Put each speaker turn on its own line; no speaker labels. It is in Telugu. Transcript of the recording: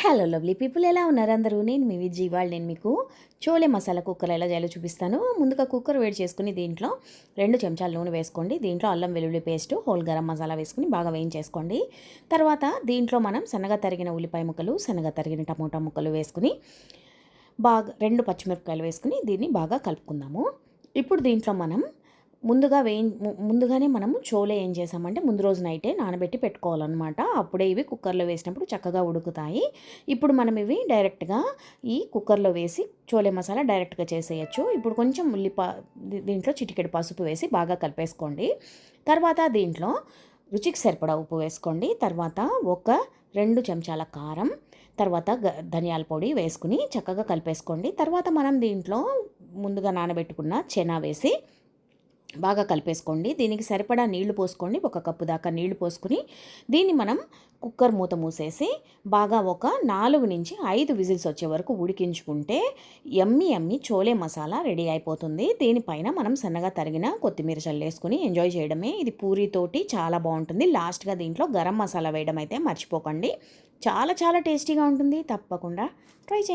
హలో లవ్లీ పీపుల్, ఎలా ఉన్నారు అందరూ? నేను మీ విజ్జి. ఇవాళ నేను మీకు చోలే మసాలా కుక్కర్ ఎలా చేయాలో చూపిస్తాను. ముందుగా కుక్కర్ వేడి చేసుకుని దీంట్లో 2 చెంచాల నూనె వేసుకోండి. దీంట్లో అల్లం వెల్లుల్లి పేస్ట్, హోల్ గరం మసాలా వేసుకుని బాగా వేయించేసుకోండి. తర్వాత దీంట్లో మనం సన్నగా తరిగిన ఉల్లిపాయ ముక్కలు, సన్నగా తరిగిన టమోటా ముక్కలు వేసుకుని బాగా 2 పచ్చిమిరపకాయలు వేసుకుని దీన్ని బాగా కలుపుకుందాము. ఇప్పుడు దీంట్లో మనం ముందుగానే మనము చోలే ఏం చేసామంటే ముందు రోజు నైటే నానబెట్టి పెట్టుకోవాలన్నమాట. అప్పుడే ఇవి కుక్కర్లో వేసినప్పుడు చక్కగా ఉడుకుతాయి. ఇప్పుడు మనం ఇవి డైరెక్ట్గా ఈ కుక్కర్లో వేసి చోలే మసాలా డైరెక్ట్గా చేసేయచ్చు. ఇప్పుడు కొంచెం దీంట్లో చిటికెడు పసుపు వేసి బాగా కలిపేసుకోండి. తర్వాత దీంట్లో రుచికి సరిపడా ఉప్పు వేసుకోండి. తర్వాత ఒక 2 చెంచాల కారం, తర్వాత ధనియాల పొడి వేసుకుని చక్కగా కలిపేసుకోండి. తర్వాత మనం దీంట్లో ముందుగా నానబెట్టుకున్న చెనా వేసి బాగా కలిపేసుకోండి. దీనికి సరిపడా నీళ్లు పోసుకోండి. 1 కప్పు దాకా నీళ్లు పోసుకుని దీన్ని మనం కుక్కర్ మూత మూసేసి బాగా ఒక 4 నుంచి 5 విజిల్స్ వచ్చే వరకు ఉడికించుకుంటే యమ్మీ యమ్మీ చోలే మసాలా రెడీ అయిపోతుంది. దీనిపైన మనం సన్నగా తరిగిన కొత్తిమీర చల్లేసుకుని ఎంజాయ్ చేయడమే. ఇది పూరీతోటి చాలా బాగుంటుంది. లాస్ట్గా దీంట్లో గరం మసాలా వేయడం అయితే మర్చిపోకండి. చాలా చాలా టేస్టీగా ఉంటుంది. తప్పకుండా ట్రై చేయండి.